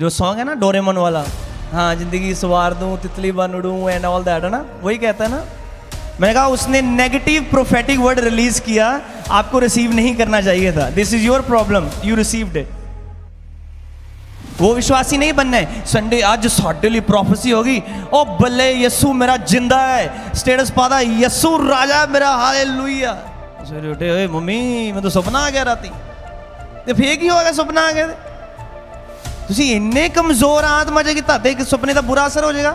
जो सॉन्ग है ना डोरेमोन वाला, हाँ जिंदगी सवार दूं तितली बन उड़ूं एंड ऑल दैट, है ना, वही कहता है ना। मैंने कहा उसने नेगेटिव प्रोफेटिक वर्ड रिलीज किया, आपको रिसीव नहीं करना चाहिए था। This is your problem, you received it. वो विश्वासी नहीं बनना है। संडे आज साढ़े लिए प्रोफेसी होगी, ओ बल्ले यस्सु मेरा जिंदा है, स्टेटस पादा यस्सु राजा मेरा, हालेलुया। सवेरे उठे, ओए मम्मी मैं तो सुपना आ गया राती, ते फेक ही होगा सुपना आ गया। ਤੁਸੀਂ ਇੰਨੇ ਕਮਜ਼ੋਰ ਆਤਮਾ ਜੇ ਕਿ ਤੁਹਾਡੇ ਕਿ ਸੁਪਨੇ ਦਾ ਬੁਰਾ ਅਸਰ ਹੋ ਜਾਏਗਾ।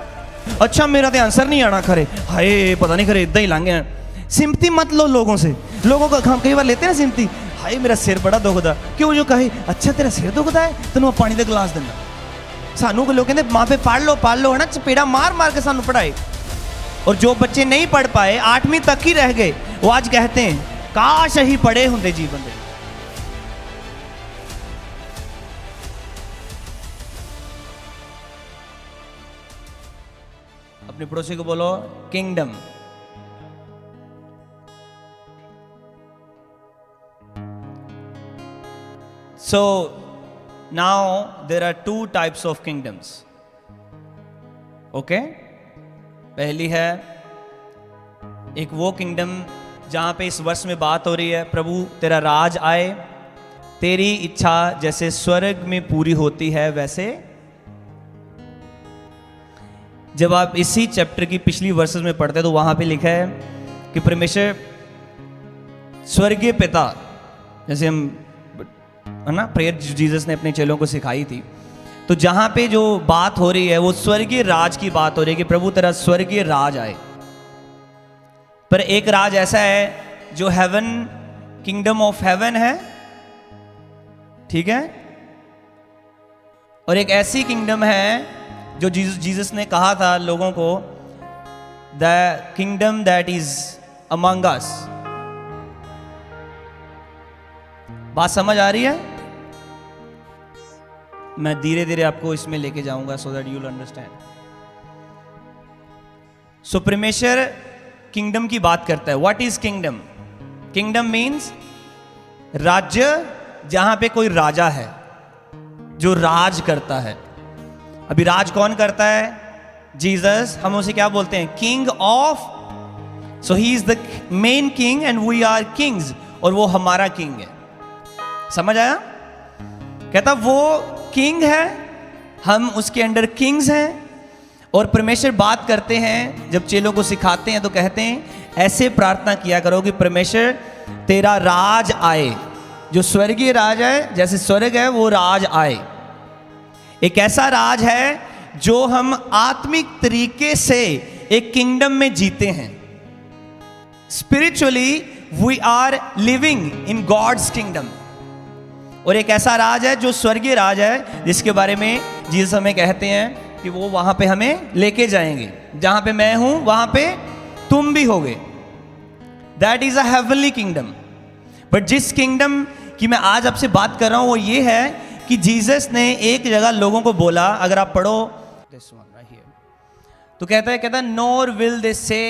अच्छा मेरा तो आंसर नहीं आना खरे, हाय पता नहीं खरे इतना ही लांगे। सिम्पति मत लो लोगों से, लोगों को हम कई बार लेते हैं ना सिम्पति, हाय मेरा सिर बड़ा दुखदा, क्यों जो कहे अच्छा तेरा सिर दुखदा है तेन पानी का गिलास देना। सानू को लोग कहते माँ पे पढ़ लो है ना, चपेड़ा मार मार के सानू पढ़ाए। और जो बच्चे नहीं पढ़ पाए 8वीं तक ही रह गए, वो आज कहते हैं काश ही पढ़े होंगे जीवन में। अपने पड़ोसी को बोलो kingdom. So now there are 2 types of kingdoms. Okay, पहली है एक वो किंगडम जहां पे इस वर्ष में बात हो रही है प्रभु तेरा राज आए, तेरी इच्छा जैसे स्वर्ग में पूरी होती है वैसे। जब आप इसी चैप्टर की पिछली वर्सेस में पढ़ते हैं तो वहां पे लिखा है कि परमेश्वर स्वर्गीय पिता, जैसे हम है ना प्रेयर जीसस ने अपने चेलों को सिखाई थी, तो जहां पे जो बात हो रही है वो स्वर्गीय राज की बात हो रही है कि प्रभु तेरा स्वर्गीय राज आए। पर एक राज ऐसा है जो हेवन, किंगडम ऑफ हेवन है, ठीक है, और एक ऐसी किंगडम है जो जीसस ने कहा था लोगों को, the kingdom that is among us. बात समझ आ रही है? मैं धीरे धीरे आपको इसमें लेके जाऊंगा so that you will understand. So परमेश्वर किंगडम की बात करता है। What is kingdom? Kingdom means राज्य, जहां पे कोई राजा है जो राज करता है। अभी राज कौन करता है? जीसस। हम उसे क्या बोलते हैं? King of. So he is the main king and we are kings, और वो हमारा किंग है। समझ आया? कहता वो किंग है, हम उसके अंडर किंग्स हैं। और परमेश्वर बात करते हैं, जब चेलों को सिखाते हैं तो कहते हैं ऐसे प्रार्थना किया करो कि परमेश्वर तेरा राज आए, जो स्वर्गीय राज है, जैसे स्वर्ग है वो राज आए। एक ऐसा राज है जो हम आत्मिक तरीके से एक किंगडम में जीते हैं। Spiritually we are living in God's kingdom. और एक ऐसा राज है जो स्वर्गीय राज है, जिसके बारे में जीसस हमें कहते हैं कि वो वहां पे हमें लेके जाएंगे। जहां पे मैं हूं वहां पे तुम भी होगे। That is a heavenly kingdom. But जिस किंगडम की मैं आज आपसे बात कर रहा हूं वो ये है कि जीसस ने एक जगह लोगों को बोला, अगर आप पढ़ो दिस वन राइट हियर, तो कहता है नॉर विल दे से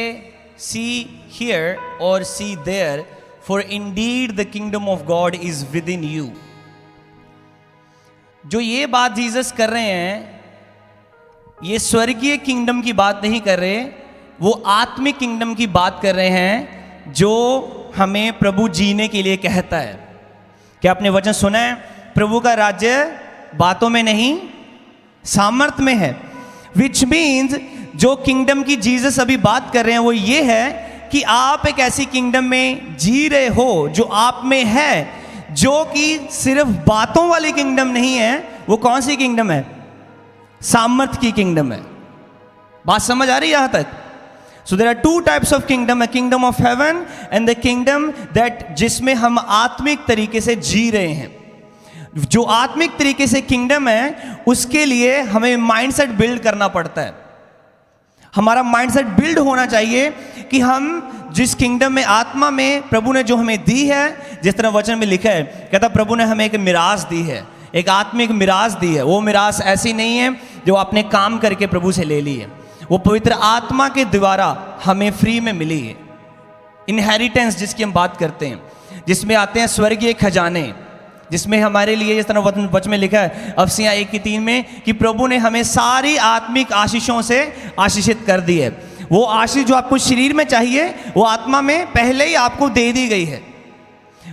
सी हियर और see there, for indeed the kingdom of God is within you. जो ये बात जीसस कर रहे हैं, ये स्वर्गीय किंगडम की बात नहीं कर रहे, वो आत्मिक किंगडम की बात कर रहे हैं जो हमें प्रभु जीने के लिए कहता है। क्या आपने वचन सुना है? प्रभु का राज्य बातों में नहीं सामर्थ में है। विच मीन्स जो किंगडम की जीसस अभी बात कर रहे हैं वो ये है कि आप एक ऐसी किंगडम में जी रहे हो जो आप में है, जो कि सिर्फ बातों वाली किंगडम नहीं है। वो कौन सी किंगडम है? सामर्थ की किंगडम है। बात समझ आ रही है यहां तक? So there are 2 types of kingdom, a kingdom of heaven and the kingdom that जिसमें हम आत्मिक तरीके से जी रहे हैं। जो आत्मिक तरीके से किंगडम है उसके लिए हमें माइंडसेट बिल्ड करना पड़ता है। हमारा माइंडसेट बिल्ड होना चाहिए कि हम जिस किंगडम में, आत्मा में प्रभु ने जो हमें दी है, जिस तरह वचन में लिखा है, कहता प्रभु ने हमें एक मिरास दी है, एक आत्मिक मिरास दी है। वो मिरास ऐसी नहीं है जो आपने काम करके प्रभु से ले ली है, वो पवित्र आत्मा के द्वारा हमें फ्री में मिली है। इनहेरिटेंस जिसकी हम बात करते हैं, जिसमें आते हैं स्वर्गीय खजाने, जिसमें हमारे लिए इस तरह वचन में लिखा है अफसियाँ 1:3 में कि प्रभु ने हमें सारी आत्मिक आशीषों से आशीषित कर दी है। वो आशीष जो आपको शरीर में चाहिए वो आत्मा में पहले ही आपको दे दी गई है।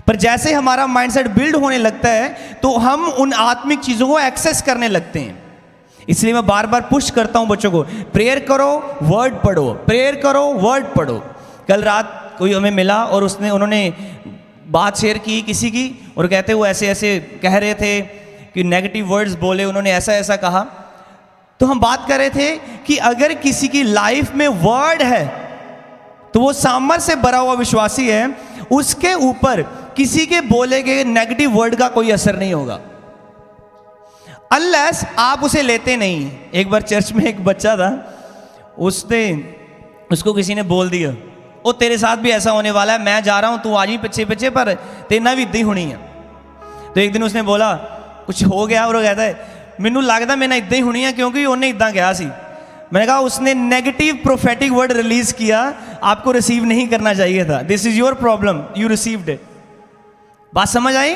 पर जैसे हमारा माइंडसेट बिल्ड होने लगता है तो हम उन आत्मिक चीज़ों को एक्सेस करने लगते हैं। इसलिए मैं बार बार पुश करता हूं बच्चों को, प्रेयर करो, वर्ड पढ़ो, प्रेयर करो, वर्ड पढ़ो। कल रात कोई हमें मिला और उन्होंने बात शेयर की किसी की, और कहते वो ऐसे ऐसे कह रहे थे कि नेगेटिव वर्ड्स बोले, उन्होंने ऐसा ऐसा कहा। तो हम बात कर रहे थे कि अगर किसी की लाइफ में वर्ड है तो वो सामर्थ्य से भरा हुआ विश्वासी है, उसके ऊपर किसी के बोले गए नेगेटिव वर्ड का कोई असर नहीं होगा अनलेस आप उसे लेते नहीं। एक बार चर्च में एक बच्चा था, उसको किसी ने बोल दिया ओ तेरे साथ भी ऐसा होने वाला है, मैं जा रहा हूं, तू आ जी पीछे पीछे, पर तेना भी इद्दां ही होनी है। तो एक दिन उसने बोला कुछ हो गया, और वो कहता है मैनू लगता मैंने इद्दां ही होनी है क्योंकि उन्हें इद्दां कहा सी। मैंने कहा उसने नेगेटिव प्रोफेटिक वर्ड रिलीज किया, आपको रिसीव नहीं करना चाहिए था। This is your problem, you received it. बात समझ आई?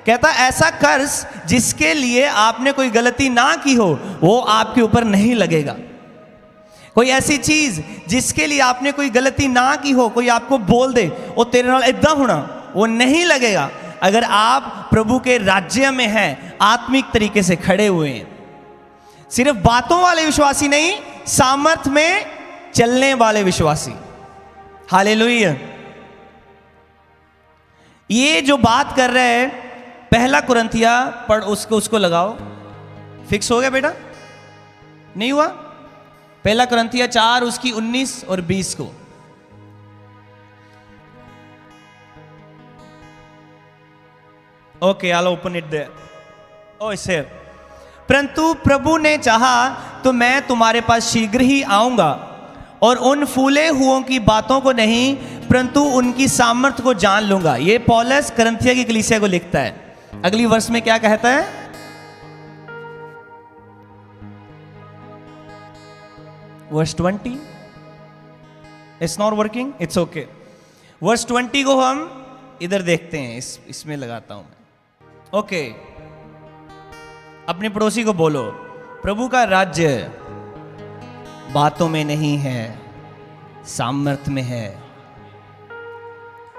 कहता ऐसा कर्ज जिसके लिए आपने कोई गलती ना की हो वो आपके ऊपर नहीं लगेगा। कोई ऐसी चीज जिसके लिए आपने कोई गलती ना की हो, कोई आपको बोल दे वो तेरे नाल इद्दां होना, वो नहीं लगेगा अगर आप प्रभु के राज्य में हैं, आत्मिक तरीके से खड़े हुए हैं। सिर्फ बातों वाले विश्वासी नहीं, सामर्थ में चलने वाले विश्वासी। हालेलुया। ये जो बात कर रहे हैं पहला कुरिन्थिया पढ़, उसको लगाओ। फिक्स हो गया बेटा? नहीं हुआ? पहला कुरिन्थिया 4 उसकी 19 और 20 को। Okay, I will open it there. Oh it's here. परंतु प्रभु ने चाहा तो मैं तुम्हारे पास शीघ्र ही आऊंगा, और उन फूले हुओं की बातों को नहीं परंतु उनकी सामर्थ्य को जान लूंगा। ये पौलुस कुरिन्थिया की कलीसिया को लिखता है। अगली वर्ष में क्या कहता है? Verse 20। It's not working, it's okay. Verse 20 को हम इधर देखते हैं, इसमें लगाता हूं मैं। ओके, अपने पड़ोसी को बोलो प्रभु का राज्य बातों में नहीं है, सामर्थ्य में है।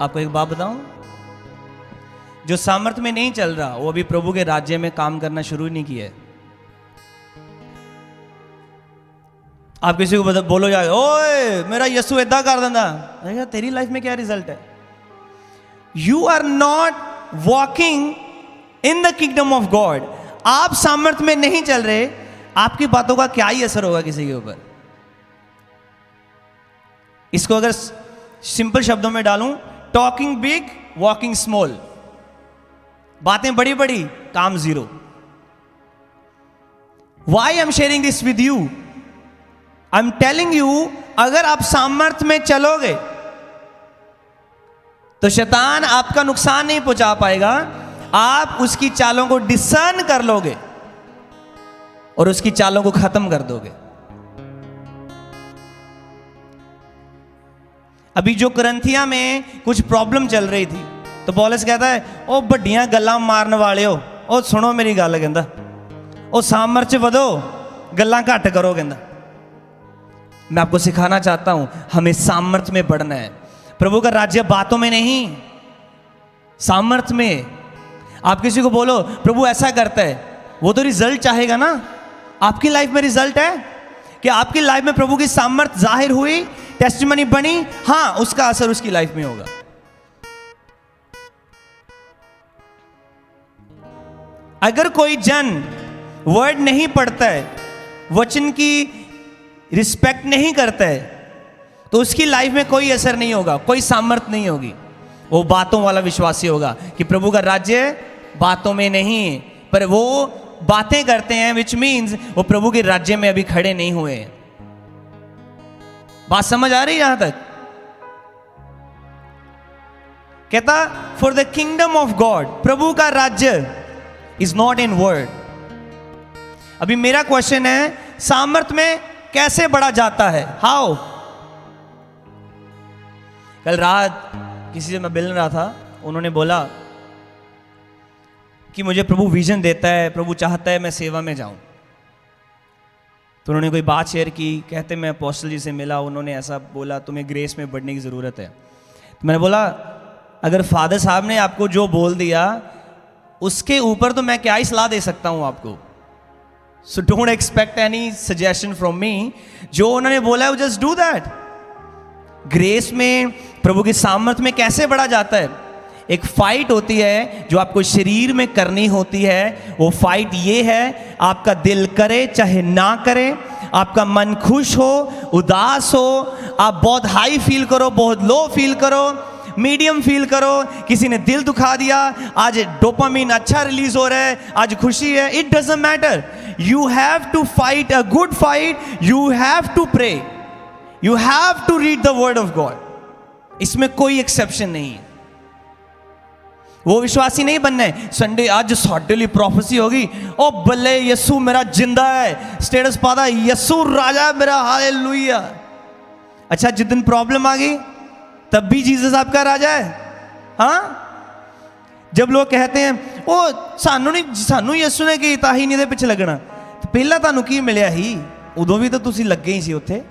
आपको एक बात बताऊं, जो सामर्थ्य में नहीं चल रहा वो अभी प्रभु के राज्य में काम करना शुरू नहीं किया है। आप किसी को बोलो जाके ओए मेरा यीशु इदा कर देंदा, तेरी लाइफ में क्या रिजल्ट है? You are not walking in the kingdom of God. आप सामर्थ्य में नहीं चल रहे, आपकी बातों का क्या ही असर होगा किसी के ऊपर? इसको अगर सिंपल शब्दों में डालूं, टॉकिंग बिग वॉकिंग स्मॉल। बातें बड़ी बड़ी, काम जीरो। Why I am sharing this with you? I am telling you, अगर आप सामर्थ्य में चलोगे तो शैतान आपका नुकसान नहीं पहुंचा पाएगा। आप उसकी चालों को डिसर्न कर लोगे और उसकी चालों को खत्म कर दोगे। अभी जो कुरिन्थिया में कुछ प्रॉब्लम चल रही थी तो पौलुस कहता है ओ बड़ियां गल्लां मारन वाले हो, ओ सुनो मेरी गल, कहंदा ओ सामर्थ्य वधो, गल्लां घट करो। कहंदा मैं आपको सिखाना चाहता हूं, हमें सामर्थ्य में बढ़ना है। प्रभु का राज्य बातों में नहीं, सामर्थ्य में। आप किसी को बोलो प्रभु ऐसा करता है, वो तो रिजल्ट चाहेगा ना। आपकी लाइफ में रिजल्ट है कि आपकी लाइफ में प्रभु की सामर्थ्य जाहिर हुई, टेस्टिमनी बनी, हां उसका असर उसकी लाइफ में होगा। अगर कोई जन वर्ड नहीं पढ़ता है, वचन की रिस्पेक्ट नहीं करता है, तो उसकी लाइफ में कोई असर नहीं होगा, कोई सामर्थ्य नहीं होगी। वो बातों वाला विश्वासी होगा कि प्रभु का राज्य बातों में नहीं, पर वो बातें करते हैं, विच मीन्स वो प्रभु के राज्य में अभी खड़े नहीं हुए। बात समझ आ रही है यहां तक? कहता for the kingdom of God, प्रभु का राज्य इज नॉट इन वर्ड। अभी मेरा क्वेश्चन है, सामर्थ्य में कैसे बढ़ा जाता है? हाउ? कल रात किसी से मैं मिल रहा था, उन्होंने बोला कि मुझे प्रभु विजन देता है, प्रभु चाहता है मैं सेवा में जाऊं। तो उन्होंने कोई बात शेयर की, कहते मैं अपोस्टल जी से मिला, उन्होंने ऐसा बोला तुम्हें ग्रेस में बढ़ने की ज़रूरत है। तो मैंने बोला अगर फादर साहब ने आपको जो बोल दिया उसके ऊपर तो मैं क्या ही सलाह दे सकता हूं आपको। So don't expect any suggestion from me. जो उन्होंने बोला है जस्ट डू दैट। ग्रेस में प्रभु की सामर्थ्य में कैसे बढ़ा जाता है? एक फाइट होती है जो आपको शरीर में करनी होती है। वो फाइट ये है, आपका दिल करे चाहे ना करे, आपका मन खुश हो उदास हो, आप बहुत हाई फील करो बहुत लो फील करो, मीडियम फील करो, किसी ने दिल दुखा दिया, आज डोपामिन अच्छा रिलीज हो रहा है, आज खुशी है, it doesn't matter. You have to fight a good fight, you have to pray, you have to read the word of God. इसमें कोई एक्सेप्शन नहीं है। वो विश्वासी नहीं बनना है संडे आज साढ़े लिए प्रोफेसी होगी, ओ बल्ले यसु मेरा जिंदा है, स्टेटस पादा यसु राजा मेरा, हालेलुया। अच्छा जिस दिन प्रॉब्लम आ गई तब भी जीसस आपका राजा है। हाँ, जब लोग कहते हैं ओ सानू नहीं, सानू यसु ने की ताही नहीं दे पिछे लगना, तो पहला तानू की मिलिया ही, उदों भी तो तुसी लगे ही सी उत्थे।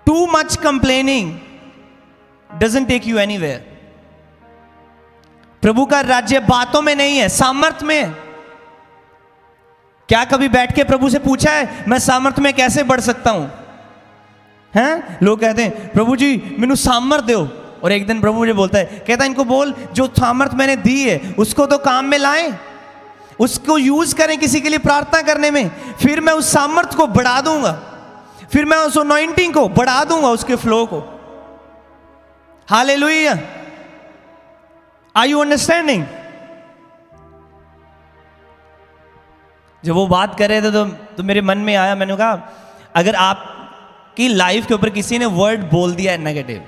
Too much complaining doesn't take you anywhere. प्रभु का राज्य बातों में नहीं है, सामर्थ्य में है। क्या कभी बैठ के प्रभु से पूछा है मैं सामर्थ्य में कैसे बढ़ सकता हूं? हैं? लोग कहते हैं प्रभु जी मैनू सामर्थ्य दो, और एक दिन प्रभु मुझे बोलता है, कहता है इनको बोल जो सामर्थ्य मैंने दी है उसको तो काम में लाएं, उसको यूज करें किसी के लिए प्रार्थना करने में, फिर मैं उस सामर्थ्य को बढ़ा दूंगा, फिर मैं उस अनॉइंटिंग को बढ़ा दूंगा, उसके फ्लो को। हालेलुया। Are you understanding? जब वो बात कर रहे थे तो मेरे मन में आया, मैंने कहा अगर आपकी लाइफ के ऊपर किसी ने वर्ड बोल दिया है नेगेटिव,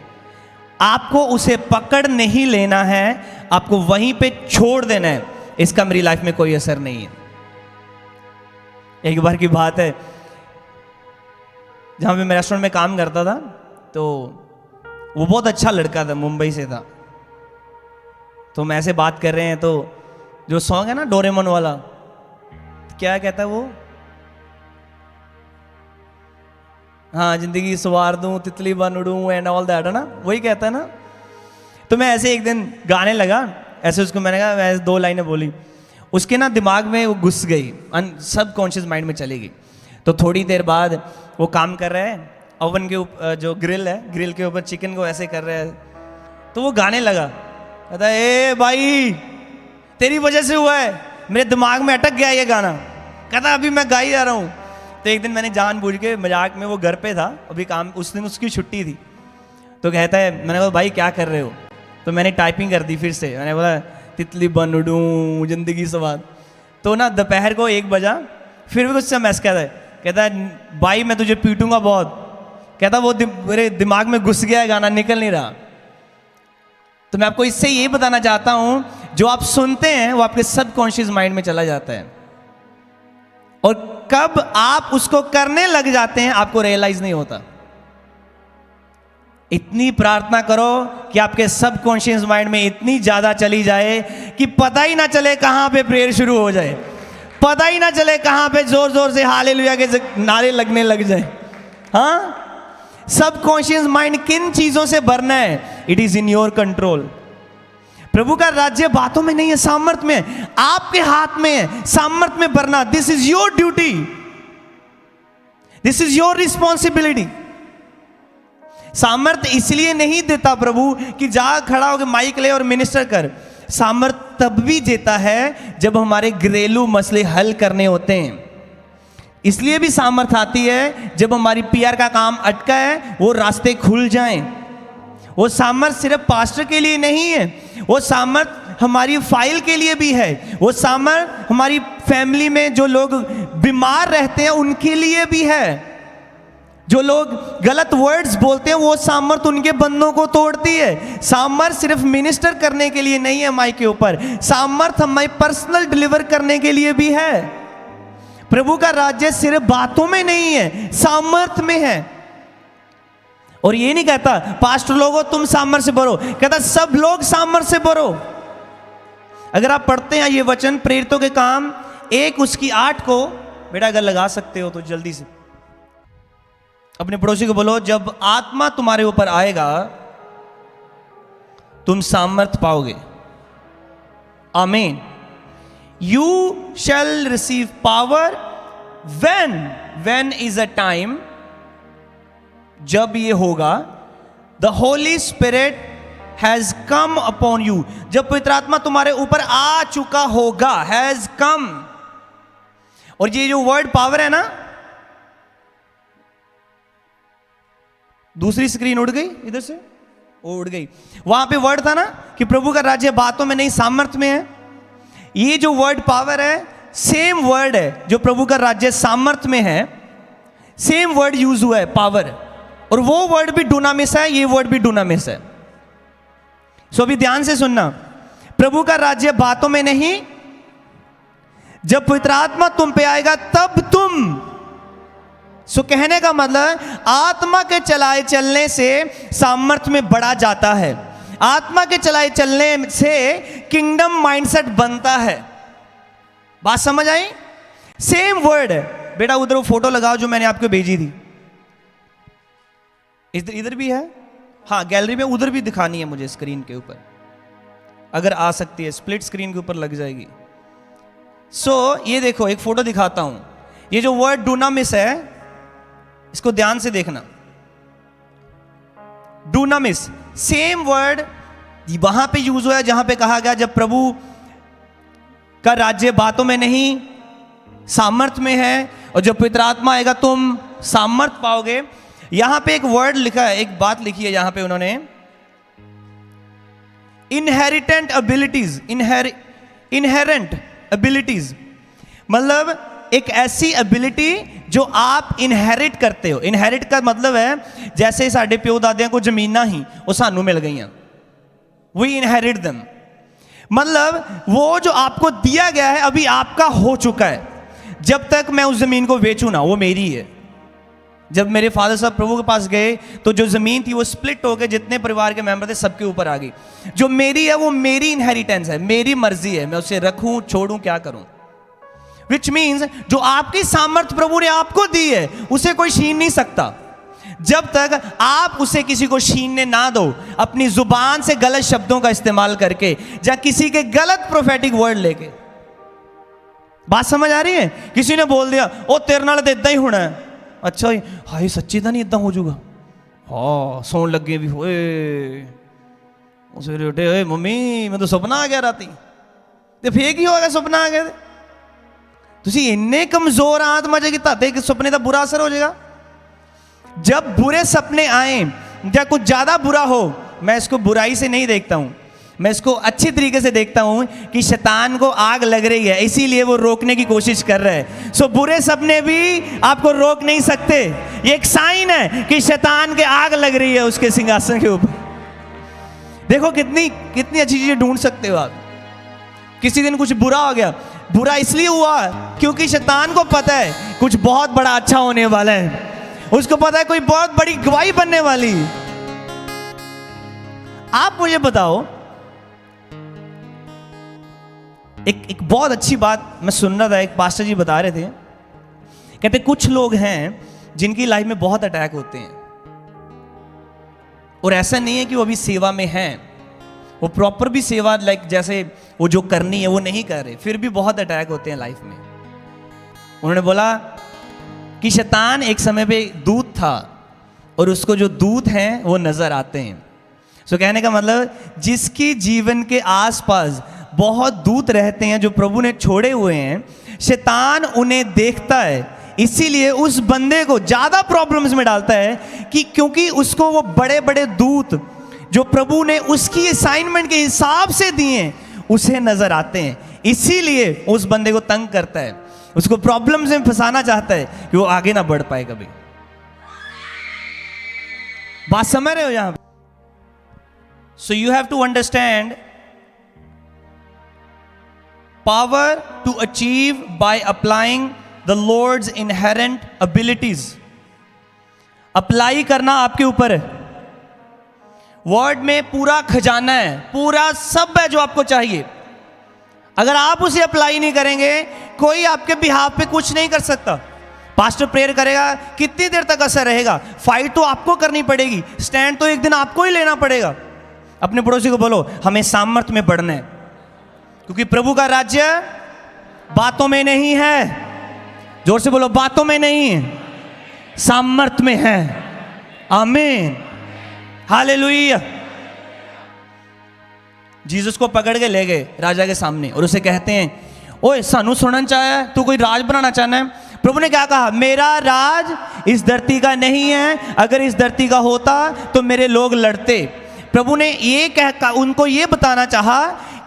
आपको उसे पकड़ नहीं लेना है, आपको वहीं पे छोड़ देना है। इसका मेरी लाइफ में कोई असर नहीं है। एक बार की बात है, जहां पे मैं रेस्टोरेंट में काम करता था, तो वो बहुत अच्छा लड़का था, मुंबई से था। तो हम ऐसे बात कर रहे हैं, तो जो सॉन्ग है ना डोरेमोन वाला, क्या कहता है वो, हाँ जिंदगी सवार दूं तितली बन उड़ूं एंड ऑल दैट, है ना, वही कहता है ना। तो मैं ऐसे एक दिन गाने लगा, ऐसे उसको मैंने कहा, मैं 2 लाइनें बोली, उसके ना दिमाग में वो घुस गई, सब कॉन्शियस माइंड में चली गई। तो थोड़ी देर बाद वो काम कर रहा है, ओवन के ऊपर जो ग्रिल है, ग्रिल के ऊपर चिकन को ऐसे कर रहा है, तो वो गाने लगा, कहता है ए भाई तेरी वजह से हुआ है, मेरे दिमाग में अटक गया ये गाना। कहता अभी मैं गा ही जा रहा हूँ। तो एक दिन मैंने जानबूझ के मजाक में, वो घर पे था अभी काम, उस दिन उसकी छुट्टी थी, तो कहता है, मैंने बोला भाई क्या कर रहे हो? तो मैंने टाइपिंग कर दी फिर से, मैंने बोला तितली बन उड़ूं जिंदगी सवाद। तो ना दोपहर को 1 बजा, फिर भी कुछ मैस कहता है भाई मैं तुझे पीटूंगा बहुत। कहता वो मेरे दिमाग में घुस गया है गाना, निकल नहीं रहा। तो मैं आपको इससे ये बताना चाहता हूं, जो आप सुनते हैं वो आपके सबकॉन्शियस माइंड में चला जाता है, और कब आप उसको करने लग जाते हैं आपको रियलाइज नहीं होता। इतनी प्रार्थना करो कि आपके सबकॉन्शियस माइंड में इतनी ज्यादा चली जाए कि पता ही ना चले कहां पे प्रेयर शुरू हो जाए, पता ही ना चले कहां पे जोर जोर से हालेलुया के नारे लगने लग जाए। हाँ, सबकॉन्शियस माइंड किन चीजों से भरना है, it is in your control. प्रभु का राज्य बातों में नहीं है, सामर्थ्य में है, आपके हाथ में है सामर्थ्य में भरना। This is your duty, this is your responsibility. सामर्थ्य इसलिए नहीं देता प्रभु कि जा खड़ा होकर माइक ले और मिनिस्टर कर। सामर्थ्य तब भी देता है जब हमारे घरेलू मसले हल करने होते हैं। इसलिए भी सामर्थ्य आती है जब हमारी पीआर का काम अटका है, वो रास्ते खुल जाएं। वो सामर्थ्य सिर्फ पास्टर के लिए नहीं है, वो सामर्थ्य हमारी फाइल के लिए भी है, वो सामर्थ्य हमारी फैमिली में जो लोग बीमार रहते हैं उनके लिए भी है। जो लोग गलत वर्ड्स बोलते हैं वो सामर्थ्य उनके बंधनों को तोड़ती है। सामर्थ्य सिर्फ मिनिस्टर करने के लिए नहीं है माइक के ऊपर, सामर्थ्य हमारी पर्सनल डिलीवर करने के लिए भी है। प्रभु का राज्य सिर्फ बातों में नहीं है, सामर्थ्य में है। और ये नहीं कहता पास्टर लोगों तुम सामर्थ्य से भरो, कहता सब लोग सामर्थ्य से भरो। अगर आप पढ़ते हैं ये वचन प्रेरितों के काम 1:8 को, बेटा अगर लगा सकते हो तो जल्दी से अपने पड़ोसी को बोलो, जब आत्मा तुम्हारे ऊपर आएगा तुम सामर्थ पाओगे। आमीन। You shall receive power when is a time, जब ये होगा, the Holi spirit has come upon you, जब पवित्र आत्मा तुम्हारे ऊपर आ चुका होगा, हैज कम। और ये जो वर्ड पावर है ना, दूसरी स्क्रीन उड़ गई इधर से, वो उड़ गई, वहां पे वर्ड था ना कि प्रभु का राज्य बातों में नहीं सामर्थ्य में है। ये जो वर्ड पावर है सेम वर्ड है जो प्रभु का राज्य सामर्थ्य में है, सेम वर्ड यूज हुआ है पावर, और वो वर्ड भी डुनामिस है, ये वर्ड भी डुनामिस है। सो अभी ध्यान से सुनना, प्रभु का राज्य बातों में नहीं, जब पवित्र आत्मा तुम पे आएगा तब तुम। सो कहने का मतलब आत्मा के चलाए चलने से सामर्थ्य में बढ़ा जाता है, आत्मा के चलाए चलने से किंगडम माइंडसेट बनता है। बात समझ आई? सेम वर्ड है बेटा। उधर वो फोटो लगाओ जो मैंने आपको भेजी थी, इधर भी है, हाँ गैलरी में, उधर भी दिखानी है मुझे स्क्रीन के ऊपर, अगर आ सकती है, स्प्लिट स्क्रीन के ऊपर लग जाएगी। सो ये देखो एक फोटो दिखाता हूं, ये जो वर्ड डुनामिस है इसको ध्यान से देखना। डुनामिस सेम वर्ड वहां पे यूज हुआ है जहां पे कहा गया जब प्रभु का राज्य बातों में नहीं सामर्थ्य में है, और जब पवित्र आत्मा आएगा तुम सामर्थ्य पाओगे। यहां पे एक वर्ड लिखा है, एक बात लिखी है यहां पे उन्होंने, इनहेरिटेंट एबिलिटीज, इनहेरेंट एबिलिटीज, मतलब एक ऐसी एबिलिटी जो आप इनहेरिट करते हो। इनहेरिट का मतलब है जैसे साढ़े प्यो दादियां को जमीना ही वो सानू मिल गई, वी इनहेरिट देम, मतलब वो जो आपको दिया गया है अभी आपका हो चुका है। जब तक मैं उस जमीन को बेचूं ना, वो मेरी है। जब मेरे फादर साहब प्रभु के पास गए तो जो जमीन थी वो स्प्लिट होकर जितने परिवार के मेंबर थे सबके ऊपर आ गई। जो मेरी है वो मेरी इनहेरिटेंस है, मेरी मर्जी है, मैं उसे रखूं छोड़ूं क्या करूं। विच मीन्स जो आपकी सामर्थ्य प्रभु ने आपको दी है उसे कोई छीन नहीं सकता, जब तक आप उसे किसी को छीनने ना दो अपनी जुबान से गलत शब्दों का इस्तेमाल करके या किसी के गलत प्रोफेटिक वर्ड लेके। बात समझ आ रही है? किसी ने बोल दिया ओ तेरे नाल तो इदा ही होना है, अच्छा हाय सच्ची तो नहीं इदा हो जाऊगा, हाँ सौन लगे भी होए सवेरे उठे होए मम्मी मैं तो सुपना आ गया राती, तो फिर की होगा सुपना आ गया, तुसी इन्ने कमजोर आत्मा जे कि ताते सुपने का बुरा असर हो जाएगा। जब बुरे सपने आए या कुछ ज्यादा बुरा हो, मैं इसको बुराई से नहीं देखता हूं, मैं इसको अच्छी तरीके से देखता हूं कि शैतान को आग लग रही है इसीलिए वो रोकने की कोशिश कर रहा है। सो बुरे सपने भी आपको रोक नहीं सकते, ये एक साइन है कि शैतान के आग लग रही है उसके सिंहासन के ऊपर। देखो कितनी कितनी अच्छी चीजें ढूंढ सकते हो आप। किसी दिन कुछ बुरा हो गया, बुरा इसलिए हुआ क्योंकि शैतान को पता है कुछ बहुत बड़ा अच्छा होने वाला है, उसको पता है कोई बहुत बड़ी गवाही बनने वाली। आप मुझे बताओ, एक बहुत अच्छी बात मैं सुन रहा था, एक पास्टर जी बता रहे थे, कहते कुछ लोग हैं जिनकी लाइफ में बहुत अटैक होते हैं, और ऐसा नहीं है कि वो अभी सेवा में हैं, वो प्रॉपर भी सेवा लाइक जैसे वो जो करनी है वो नहीं कर रहे, फिर भी बहुत अटैक होते हैं लाइफ में। उन्होंने बोला कि शैतान एक समय पे दूत था और उसको जो दूत हैं वो नजर आते हैं। सो कहने का मतलब जिसकी जीवन के आसपास बहुत दूत रहते हैं जो प्रभु ने छोड़े हुए हैं, शैतान उन्हें देखता है, इसीलिए उस बंदे को ज्यादा प्रॉब्लम्स में डालता है कि क्योंकि उसको वो बड़े बड़े दूत जो प्रभु ने उसकी असाइनमेंट के हिसाब से दिए उसे नजर आते हैं, इसीलिए उस बंदे को तंग करता है, उसको प्रॉब्लम्स में फंसाना चाहता है कि वो आगे ना बढ़ पाए कभी। बात समझ रहे हो यहां? So you have to understand power to achieve by applying the Lord's inherent abilities. Apply करना आपके ऊपर है। वर्ड में पूरा खजाना है, पूरा सब है जो आपको चाहिए। अगर आप उसे अप्लाई नहीं करेंगे, कोई आपके बिहाफ पे कुछ नहीं कर सकता। पास्टर प्रेयर करेगा, कितनी देर तक असर रहेगा? फाइट तो आपको करनी पड़ेगी, स्टैंड तो एक दिन आपको ही लेना पड़ेगा। अपने पड़ोसी को बोलो, हमें सामर्थ्य में बढ़ना है, क्योंकि प्रभु का राज्य बातों में नहीं है। जोर से बोलो, बातों में नहीं, सामर्थ्य में है। आमीन, हालेलुया। जीसस को पकड़ के ले गए राजा के सामने और उसे कहते हैं, ओए सानू सुनना चाहे, तू कोई राज बनाना चाहना है? प्रभु ने क्या कहा? मेरा राज इस धरती का नहीं है, अगर इस धरती का होता तो मेरे लोग लड़ते। प्रभु ने ये कह उनको ये बताना चाहा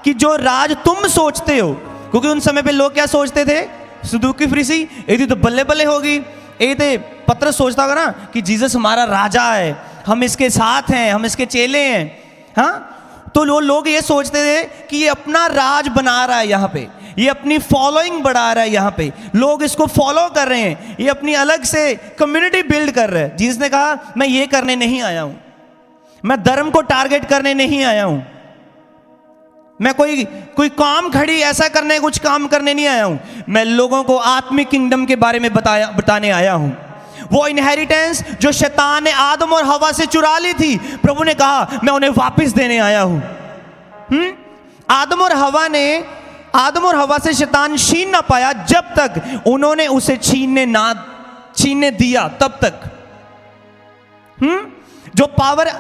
कि जो राज तुम सोचते हो, क्योंकि उन समय पे लोग क्या सोचते थे? सदूकी फरीसी, ये तो बल्ले बल्ले होगी, ये तो पतरस सोचता होगा ना कि जीसस हमारा राजा है, हम इसके साथ हैं, हम इसके चेले हैं। हाँ, तो लोग ये सोचते थे कि ये अपना राज बना रहा है, यहाँ पे ये अपनी फॉलोइंग बढ़ा रहा है, यहाँ पे लोग इसको फॉलो कर रहे हैं, ये अपनी अलग से कम्युनिटी बिल्ड कर रहे हैं। जीसस ने कहा, मैं ये करने नहीं आया हूं, मैं धर्म को टारगेट करने नहीं आया हूं, मैं कोई काम खड़ी ऐसा करने, कुछ काम करने नहीं आया हूं, मैं लोगों को आत्मिक किंगडम के बारे में बताने आया हूं। वो इनहेरिटेंस जो शैतान ने आदम और हवा से चुरा ली थी, प्रभु ने कहा मैं उन्हें वापस देने आया हूं। आदम और हवा से शैतान छीन ना पाया जब तक उन्होंने उसे छीनने दिया, तब तक। जो पावर,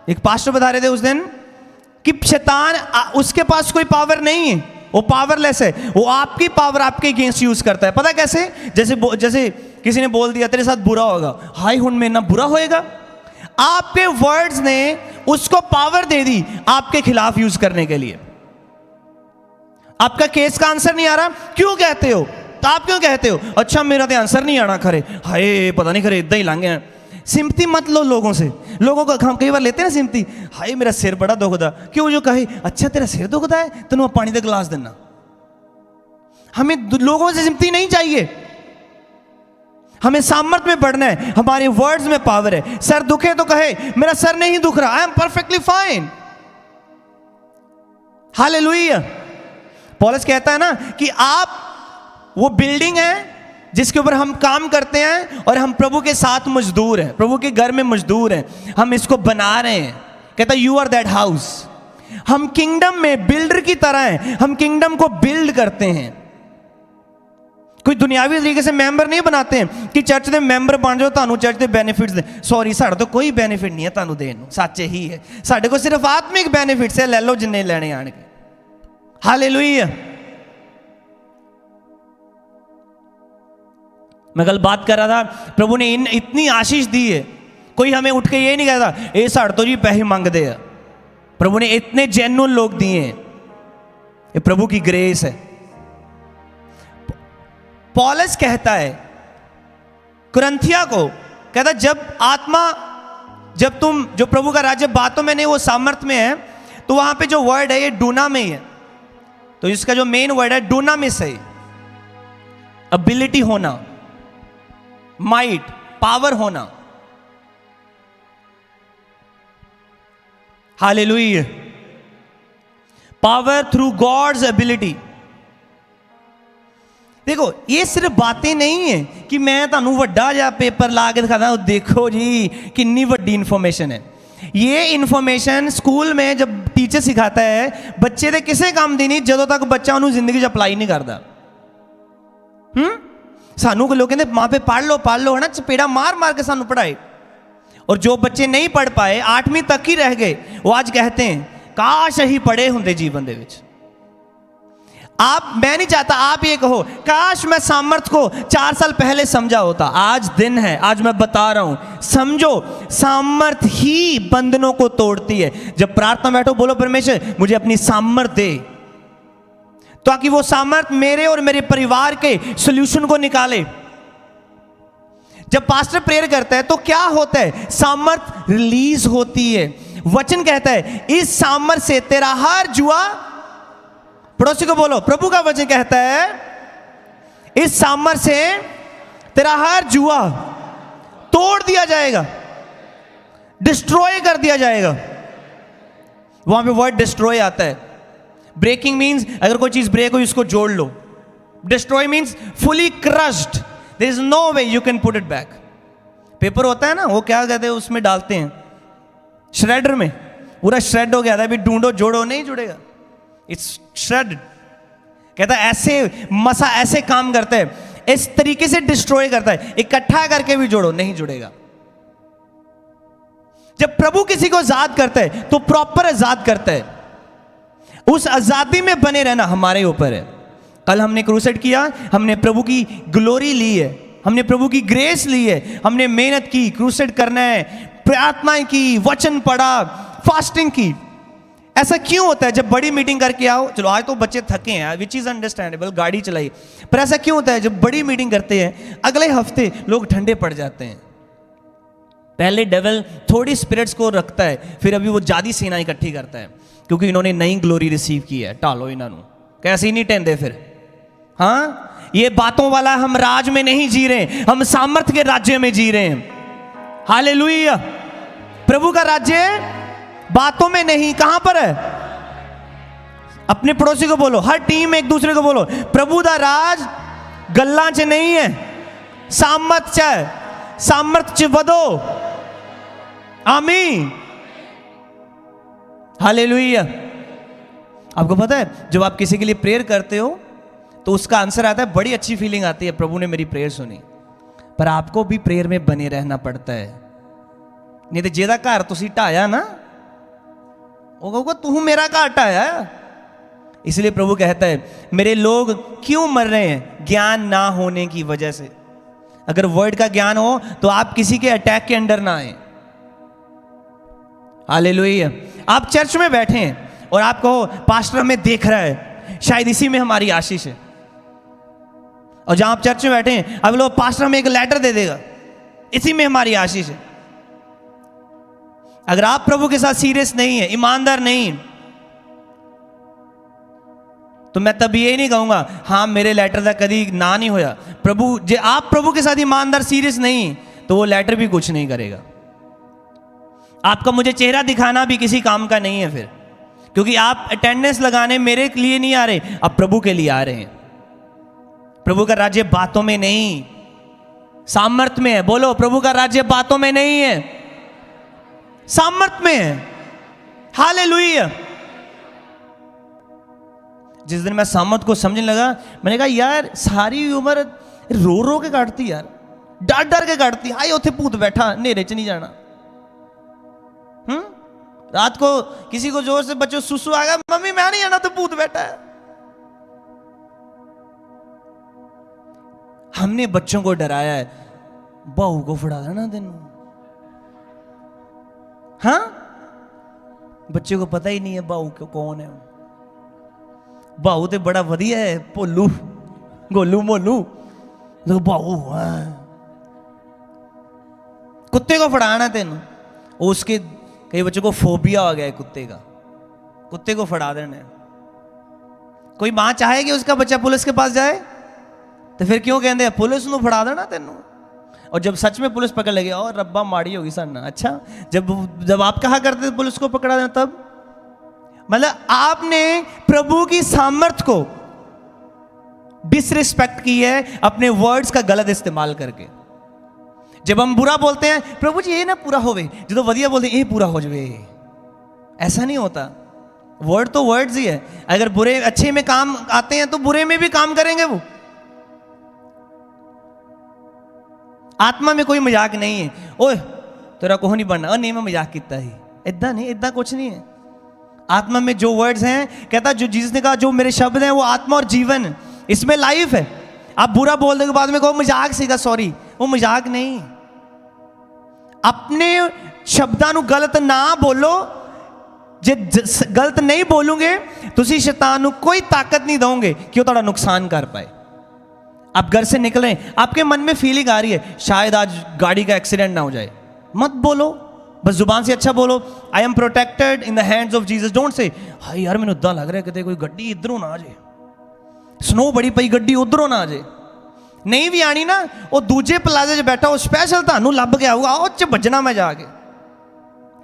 एक पास्टर बता रहे थे उस दिन कि शैतान, उसके पास कोई पावर नहीं है, वो पावरलेस है, वो आपकी पावर आपके अगेंस्ट यूज करता है। पता कैसे? जैसे किसी ने बोल दिया तेरे साथ बुरा होगा, हाय हुन में ना बुरा होएगा। आपके वर्ड्स ने उसको पावर दे दी आपके खिलाफ यूज करने के लिए। आपका केस का आंसर नहीं आ रहा, क्यों कहते हो? तो आप क्यों कहते हो? अच्छा मेरा तो आंसर नहीं आना खरे, हाय पता नहीं खरे इतना ही लांगे। सिंपथी मत लो लोगों से। लोगों को हम कई बार लेते हैं ना सिंपथी, हाय मेरा सिर बड़ा दुखदा, क्यों? जो कहे अच्छा तेरा सिर दुखदा है, तेन पानी का गिलास देना। हमें लोगों से सिंपथी नहीं चाहिए, हमें सामर्थ्य में बढ़ना है, हमारे वर्ड्स में पावर है। सर दुखे तो कहे मेरा सर नहीं दुख रहा, I am perfectly fine. Hallelujah. पौलुस कहता है ना कि आप वो बिल्डिंग है जिसके ऊपर हम काम करते हैं और हम प्रभु के साथ मजदूर हैं, प्रभु के घर में मजदूर हैं, हम इसको बना रहे हैं। कहता यू आर दैट हाउस। हम किंगडम में बिल्डर की तरह हैं, हम किंगडम को बिल्ड करते हैं। कोई दुनियावी तरीके से मेंबर नहीं बनाते हैं कि चर्च के मैंबर बन जाओ, ਤੁਹਾਨੂੰ चर्च के बेनिफिट्स दे। सॉरी, साढ़े तो कोई बेनिफिट नहीं है ਤੁਹਾਨੂੰ देने ਨੂੰ, सच ही है, साढ़े को सिर्फ आत्मिक बेनिफिट्स है, ले लो जिन्ने लेने आने। हालेलुया। मैं कल बात कर रहा था, प्रभु ने इतनी आशीष दी है, कोई हमें उठ के ये नहीं कहता ये साढ़े तो जी पैसे मांगते हैं। प्रभु ने इतने जेन्युइन लोग दिए हैं, ये प्रभु की ग्रेस है। पौलुस कहता है कुरिन्थिया को, कहता जब तुम जो प्रभु का राज्य बातों में नहीं वो सामर्थ्य में है, तो वहां पे जो वर्ड है ये डूना में ही है। तो इसका जो मेन वर्ड है डूनामिस है, एबिलिटी होना, माइट, पावर होना। Hallelujah. Power through God's ability. देखो ये सिर्फ बातें नहीं है कि मैं ਤੁਹਾਨੂੰ ਵੱਡਾ ਜਿਹਾ पेपर ला के दिखाता, देखो जी कितनी ਵੱਡੀ इन्फॉर्मेशन है। ये इन्फॉर्मेशन स्कूल में जब टीचर सिखाता है, बच्चे ਦੇ ਕਿਸੇ ਕੰਮ ਦੀ ਨਹੀਂ ਜਦੋਂ तक ਬੱਚਾ ਉਹਨੂੰ ਜ਼ਿੰਦਗੀ 'ਚ ਅਪਲਾਈ नहीं करता। सानू को लोग कहते माँ पे पढ़ लो है ना, चपेड़ा मार मार के सानू पढ़ाए। और जो बच्चे नहीं पढ़ पाए, 8वीं तक ही रह गए, वो आज कहते हैं काश अही पढ़े होंगे जीवन दे विच। मैं नहीं चाहता आप ये कहो काश मैं सामर्थ को 4 साल पहले समझा होता। आज दिन है, आज मैं बता रहा हूं, समझो सामर्थ ही बंधनों को तोड़ती है। जब प्रार्थना बैठो बोलो परमेश्वर मुझे अपनी सामर्थ दे, ताकि वो सामर्थ मेरे और मेरे परिवार के सॉल्यूशन को निकाले। जब पास्टर प्रेयर करता है तो क्या होता है? सामर्थ रिलीज होती है। वचन कहता है इस सामर्थ से तेरा हर जुआ, पड़ोसी को बोलो प्रभु का वचन कहता है इस सामर्थ से तेरा हर जुआ तोड़ दिया जाएगा, डिस्ट्रॉय कर दिया जाएगा। वहां पे वर्ड डिस्ट्रॉय आता है। ब्रेकिंग मीन्स अगर कोई चीज ब्रेक हुई उसको जोड़ लो. Destroy means fully crushed, there is no way you can put it back. Paper होता है ना, वो क्या कहते हैं उसमें डालते हैं श्रेडर में, पूरा श्रेड हो गया था, अभी ढूंढो जोड़ो नहीं जुड़ेगा. It's shred. कहता है ऐसे मसा ऐसे काम करता है, इस तरीके से डिस्ट्रॉय करता है, इकट्ठा करके भी जोड़ो नहीं जुड़ेगा. जब प्रभु किसी को आजाद करता है तो प्रॉपर आजाद करता है. उस आजादी में बने रहना हमारे ऊपर है. कल हमने क्रूसेड किया, हमने प्रभु की ग्लोरी ली है, हमने प्रभु की ग्रेस ली है, हमने मेहनत की, क्रूसेड करना है, प्रार्थनाएं की, वचन पढ़ा, फास्टिंग की. ऐसा क्यों होता है? जब बड़ी मीटिंग करके आओ, चलो आज तो बच्चे थके हैं, विच इज अंडरस्टैंडेबल, गाड़ी चलाई, पर ऐसा क्यों होता है जब बड़ी मीटिंग करते हैं अगले हफ्ते लोग ठंडे पड़ जाते हैं? पहले डेविल थोड़ी स्पिरिट्स को रखता है, फिर अभी वो ज्यादा सेना इकट्ठी करता है, क्योंकि इन्होंने नई ग्लोरी रिसीव की है. टालो इन्होंने कैसे ही नहीं टेंदे फिर. हाँ, ये बातों वाला हम राज में नहीं जी रहे, हम सामर्थ्य के राज्य में जी रहे हैं. हालेलुया. प्रभु का राज्य बातों में नहीं, कहां पर है? अपने पड़ोसी को बोलो, हर टीम एक दूसरे को बोलो, प्रभु दा राज गल्लां च नहीं है, सामर्थ्य है, सामर्थ्य वधो. आमीन. हालेलुया. आपको पता है जब आप किसी के लिए प्रेयर करते हो तो उसका आंसर आता है, बड़ी अच्छी फीलिंग आती है, प्रभु ने मेरी प्रेयर सुनी. पर आपको भी प्रेयर में बने रहना पड़ता है, नहीं तो जेदा घर तुसी ढाया ना, वो कहोगा तू मेरा घर ढाया. इसलिए प्रभु कहता है मेरे लोग क्यों मर रहे हैं? ज्ञान ना होने की वजह से. अगर वर्ड का ज्ञान हो तो आप किसी के अटैक के अंडर ना आए. हालेलुया. आप चर्च में बैठे हैं और आप कहो पास्टर हमें देख रहा है, शायद इसी में हमारी आशीष है. और जहां आप चर्च में बैठे हैं अब लोग पास्टर हमें एक लेटर दे देगा, इसी में हमारी आशीष है. अगर आप प्रभु के साथ सीरियस नहीं है, ईमानदार नहीं, तो मैं तब ये नहीं कहूंगा हाँ मेरे लेटर का कभी ना नहीं होया. प्रभु जे आप प्रभु के साथ ईमानदार सीरियस नहीं तो वो लेटर भी कुछ नहीं करेगा. आपका मुझे चेहरा दिखाना भी किसी काम का नहीं है फिर, क्योंकि आप अटेंडेंस लगाने मेरे लिए नहीं आ रहे, आप प्रभु के लिए आ रहे हैं. प्रभु का राज्य बातों में नहीं, सामर्थ्य में है. बोलो, प्रभु का राज्य बातों में नहीं है, सामर्थ्य में है. हालेलुया. जिस दिन मैं सामर्थ को समझने लगा, मैंने कहा यार सारी उम्र रो रो के काटती, यार डर डर के काटती. हाय उथे भूत बैठा, नेरे च नहीं जाना. रात को किसी को जोर से बच्चों सुसु आ गया, मम्मी मैं नहीं जाना, तो भूत बैठा है. हमने बच्चों को डराया है, बहू को फड़ा देना तेन. हाँ, बच्चे को पता ही नहीं है बहू को कौन है. बहू तो बड़ा वधिया है, भोलू गोलू मोलू, तो बहू कुत्ते को फड़ाना तेन. उसके कई बच्चों को फोबिया हो गया है कुत्ते का, कुत्ते को फड़ा देना है. कोई मां चाहेगी उसका बच्चा पुलिस के पास जाए, तो फिर क्यों कहते हैं पुलिस ਨੂੰ फड़ा देना तेनों. और जब सच में पुलिस पकड़ लेगी और रब्बा माड़ी होगी सर ना. अच्छा, जब आप कहा करते थे पुलिस को पकड़ा देना, तब मतलब आपने प्रभु की सामर्थ को डिसरिस्पेक्ट की है अपने वर्ड्स का गलत इस्तेमाल करके. जब हम बुरा बोलते हैं प्रभु जी ये ना पूरा होवे, जो वधिया बोलते हैं ये पूरा हो जाए, ऐसा नहीं होता. वर्ड तो वर्ड्स ही है. अगर बुरे अच्छे में काम आते हैं तो बुरे में भी काम करेंगे. वो आत्मा में कोई मजाक नहीं है. ओए तेरा कोह नहीं बनना, नहीं मैं मजाक किया ही, इदा नहीं, इदा कुछ नहीं है. आत्मा में जो वर्ड्स हैं, कहता जो जिसने कहा जो मेरे शब्द हैं वो आत्मा और जीवन, इसमें लाइफ है. आप बुरा बोलने के बाद में कहो मजाक सीखा, सॉरी, वो मजाक नहीं. अपने शब्दां ਨੂੰ गलत ना बोलो. जे गलत नहीं बोलोगे तुसी शैतान को कोई ताकत नहीं दोगे कि वो थोड़ा नुकसान कर पाए. आप घर से निकले, आपके मन में फीलिंग आ रही है शायद आज गाड़ी का एक्सीडेंट ना हो जाए, मत बोलो. बस जुबान से अच्छा बोलो, I am protected in the hands of Jesus. Don't say hi यार मैंने उदा लग रहा है कि कोई गड्डी इधरों ना आ जाए, स्नो बड़ी पई गड्डी उधरों ना आ जाए. नहीं भी आनी ना, वो दूजे प्लाजे 'ਚ बैठा वो स्पैशल ਤੁਹਾਨੂੰ ਲੱਭ ਕੇ ਆਊਗਾ, ਉਹ 'ਚ ਵੱਜਣਾ मैं जाके.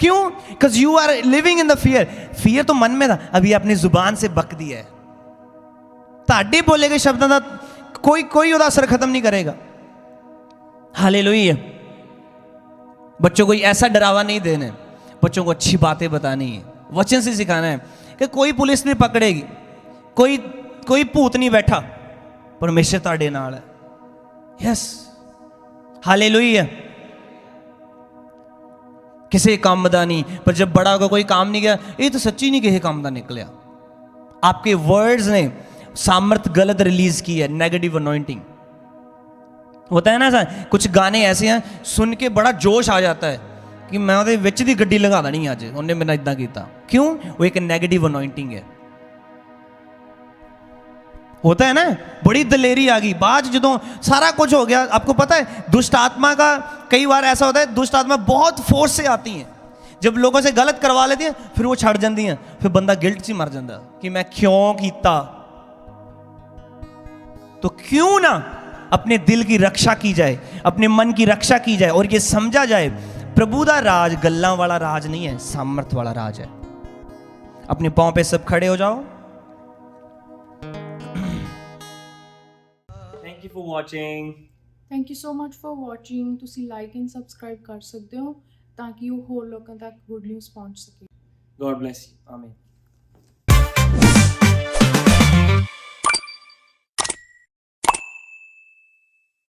क्यों? Because you are living in the fear. Fear तो मन में था, अभी अपनी जुबान से बक दिया है। ताड़े बोले गए शब्दों का कोई ਉਹਦਾ असर खत्म नहीं करेगा। हालेलुया। बच्चों को ऐसा डरावा नहीं देना है, बच्चों को अच्छी बातें बतानी है, वचन से सिखाना है कि कोई पुलिस नहीं पकड़ेगी, कोई भूत नहीं बैठा, परमेश्वर ताड़े नाल है। Yes, hallelujah. किसी काम दा नहीं, पर जब बड़ा होगा कोई काम नहीं गया, ये तो सच्ची नहीं किसी काम दा निकलिया। आपके वर्ड्स ने सामर्थ गलत रिलीज की है, नेगेटिव अनॉइंटिंग। होता है ना सर, कुछ गाने ऐसे हैं सुन के बड़ा जोश आ जाता है कि मैं ਉਹਦੇ ਵਿੱਚ ਦੀ ਗੱਡੀ ਲਗਾ ਦੇਣੀ ਅੱਜ, ਉਹਨੇ ਮੈਨਾਂ ਇਦਾਂ ਕੀਤਾ। क्यों? वो एक नेगेटिव अनॉइंटिंग है। होता है ना, बड़ी दलेरी आ गई बाद जो सारा कुछ हो गया। आपको पता है दुष्ट आत्मा का कई बार ऐसा होता है, दुष्ट आत्मा बहुत फोर्स से आती हैं, जब लोगों से गलत करवा लेती हैं फिर वो छड़ जाती हैं, फिर बंदा गिल्ट से मर जाता कि मैं क्यों कीता। तो क्यों ना अपने दिल की रक्षा की जाए, अपने मन की रक्षा की जाए और ये समझा जाए प्रभु दा राज गल्लां वाला राज नहीं है, सामर्थ वाला राज है। अपने पांव पे सब खड़े हो जाओ। Thank you for watching. Thank you so much for watching. ਤੁਸੀਂ ਲਾਈਕ ਐਂਡ ਸਬਸਕ੍ਰਾਈਬ ਕਰ ਸਕਦੇ ਹੋ ਤਾਂ ਕਿ ਉਹ ਹੋਰ ਲੋਕਾਂ ਤੱਕ ਗੁੱਡ ਨਿਊਜ਼ ਪਹੁੰਚ ਸਕੇ। God bless you. आमीन।